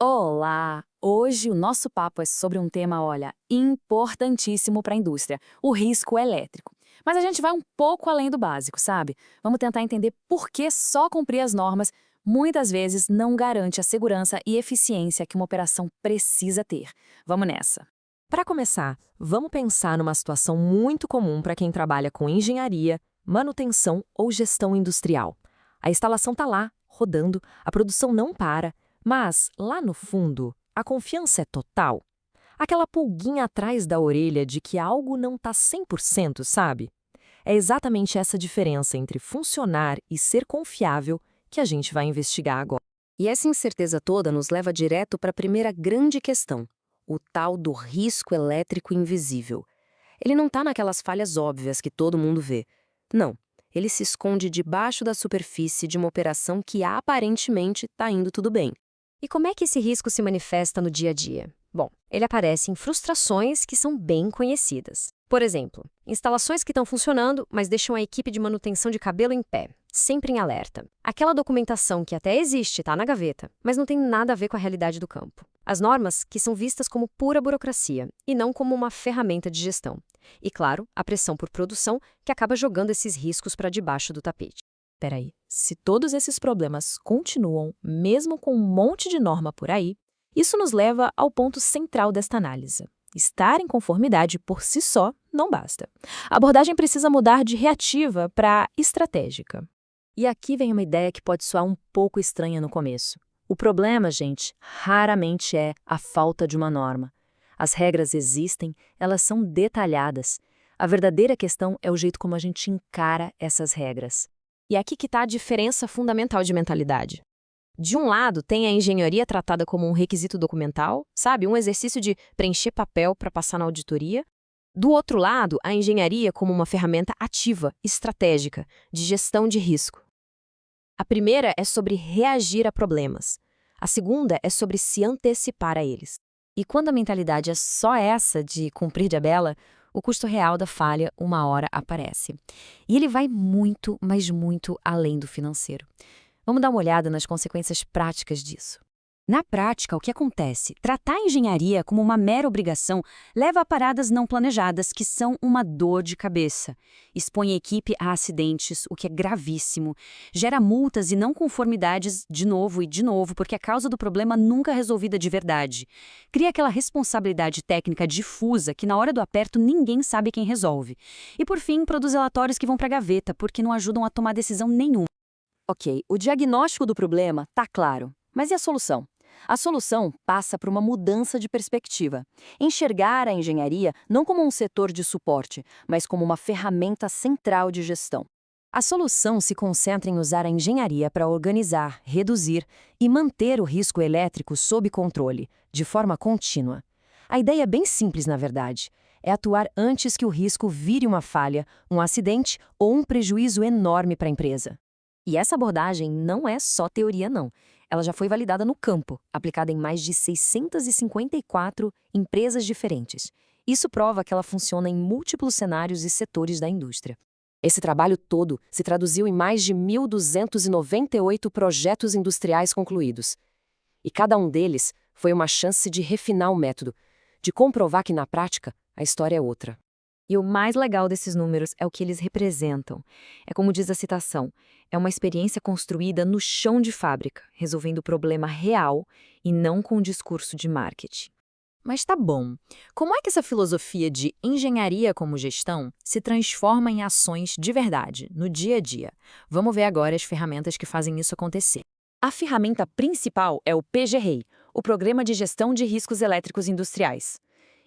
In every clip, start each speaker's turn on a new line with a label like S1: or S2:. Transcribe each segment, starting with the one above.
S1: Olá! Hoje o nosso papo é sobre um tema, olha, importantíssimo para a indústria, o risco elétrico. Mas a gente vai um pouco além do básico, sabe? Vamos tentar entender por que só cumprir as normas muitas vezes não garante a segurança e eficiência que uma operação precisa ter. Vamos nessa.
S2: Para começar, vamos pensar numa situação muito comum para quem trabalha com engenharia, manutenção ou gestão industrial. A instalação está lá, rodando, a produção não para, mas, lá no fundo, a confiança é total. Aquela pulguinha atrás da orelha de que algo não está 100%, sabe? É exatamente essa diferença entre funcionar e ser confiável que a gente vai investigar agora.
S3: E essa incerteza toda nos leva direto para a primeira grande questão, o tal do risco elétrico invisível. Ele não está naquelas falhas óbvias que todo mundo vê. Não, ele se esconde debaixo da superfície de uma operação que aparentemente está indo tudo bem.
S4: E como é que esse risco se manifesta no dia a dia? Bom, ele aparece em frustrações que são bem conhecidas. Por exemplo, instalações que estão funcionando, mas deixam a equipe de manutenção de cabelo em pé, sempre em alerta. Aquela documentação que até existe, está na gaveta, mas não tem nada a ver com a realidade do campo. As normas que são vistas como pura burocracia e não como uma ferramenta de gestão. E, claro, a pressão por produção que acaba jogando esses riscos para debaixo do tapete.
S2: Peraí, se todos esses problemas continuam, mesmo com um monte de norma por aí, isso nos leva ao ponto central desta análise. Estar em conformidade por si só não basta. A abordagem precisa mudar de reativa para estratégica.
S1: E aqui vem uma ideia que pode soar um pouco estranha no começo. O problema, gente, raramente é a falta de uma norma. As regras existem, elas são detalhadas. A verdadeira questão é o jeito como a gente encara essas regras.
S4: E é aqui que está a diferença fundamental de mentalidade. De um lado, tem a engenharia tratada como um requisito documental, sabe? Um exercício de preencher papel para passar na auditoria. Do outro lado, a engenharia como uma ferramenta ativa, estratégica, de gestão de risco. A primeira é sobre reagir a problemas. A segunda é sobre se antecipar a eles.
S1: E quando a mentalidade é só essa de cumprir de tabela, o custo real da falha uma hora aparece. E ele vai muito, mas muito além do financeiro. Vamos dar uma olhada nas consequências práticas disso. Na prática, o que acontece? Tratar a engenharia como uma mera obrigação leva a paradas não planejadas, que são uma dor de cabeça. Expõe a equipe a acidentes, o que é gravíssimo. Gera multas e não conformidades de novo e de novo, porque a causa do problema nunca é resolvida de verdade. Cria aquela responsabilidade técnica difusa que na hora do aperto ninguém sabe quem resolve. E por fim, produz relatórios que vão para a gaveta, porque não ajudam a tomar decisão nenhuma. Ok, o diagnóstico do problema está claro, mas e a solução? A solução passa por uma mudança de perspectiva. Enxergar a engenharia não como um setor de suporte, mas como uma ferramenta central de gestão. A solução se concentra em usar a engenharia para organizar, reduzir e manter o risco elétrico sob controle, de forma contínua. A ideia é bem simples, na verdade. É atuar antes que o risco vire uma falha, um acidente ou um prejuízo enorme para a empresa. E essa abordagem não é só teoria, não. Ela já foi validada no campo, aplicada em mais de 654 empresas diferentes. Isso prova que ela funciona em múltiplos cenários e setores da indústria. Esse trabalho todo se traduziu em mais de 1.298 projetos industriais concluídos. E cada um deles foi uma chance de refinar o método, de comprovar que, na prática, a história é outra. E o mais legal desses números é o que eles representam. É como diz a citação, é uma experiência construída no chão de fábrica, resolvendo o problema real e não com um discurso de marketing. Mas tá bom, como é que essa filosofia de engenharia como gestão se transforma em ações de verdade, no dia a dia? Vamos ver agora as ferramentas que fazem isso acontecer. A ferramenta principal é o PGRI, o Programa de Gestão de Riscos Elétricos Industriais.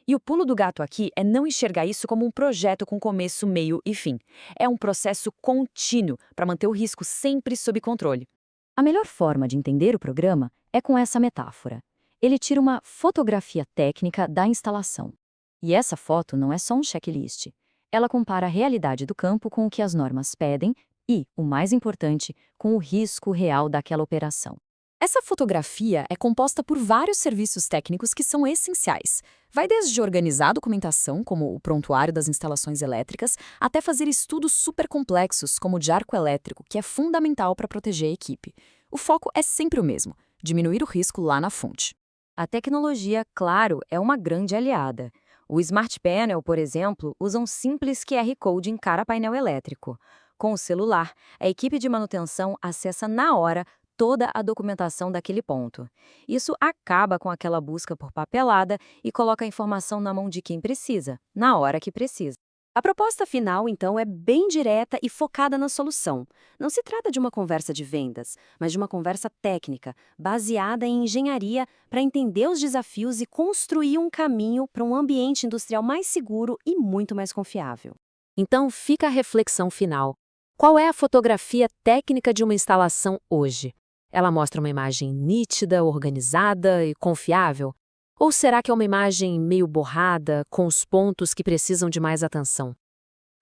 S1: E o pulo do gato aqui é não enxergar isso como um projeto com começo, meio e fim. É um processo contínuo para manter o risco sempre sob controle. A melhor forma de entender o programa é com essa metáfora. Ele tira uma fotografia técnica da instalação. E essa foto não é só um checklist. Ela compara a realidade do campo com o que as normas pedem e, o mais importante, com o risco real daquela operação. Essa fotografia é composta por vários serviços técnicos que são essenciais. Vai desde organizar a documentação, como o prontuário das instalações elétricas, até fazer estudos super complexos, como o de arco elétrico, que é fundamental para proteger a equipe. O foco é sempre o mesmo: diminuir o risco lá na fonte.
S5: A tecnologia, claro, é uma grande aliada. O Smart Panel, por exemplo, usa um simples QR Code em cada painel elétrico. Com o celular, a equipe de manutenção acessa na hora toda a documentação daquele ponto. Isso acaba com aquela busca por papelada e coloca a informação na mão de quem precisa, na hora que precisa.
S3: A proposta final, então, é bem direta e focada na solução. Não se trata de uma conversa de vendas, mas de uma conversa técnica, baseada em engenharia para entender os desafios e construir um caminho para um ambiente industrial mais seguro e muito mais confiável.
S2: Então fica a reflexão final. Qual é a fotografia técnica de uma instalação hoje? Ela mostra uma imagem nítida, organizada e confiável? Ou será que é uma imagem meio borrada, com os pontos que precisam de mais atenção?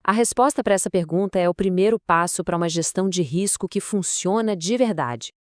S2: A resposta para essa pergunta é o primeiro passo para uma gestão de risco que funciona de verdade.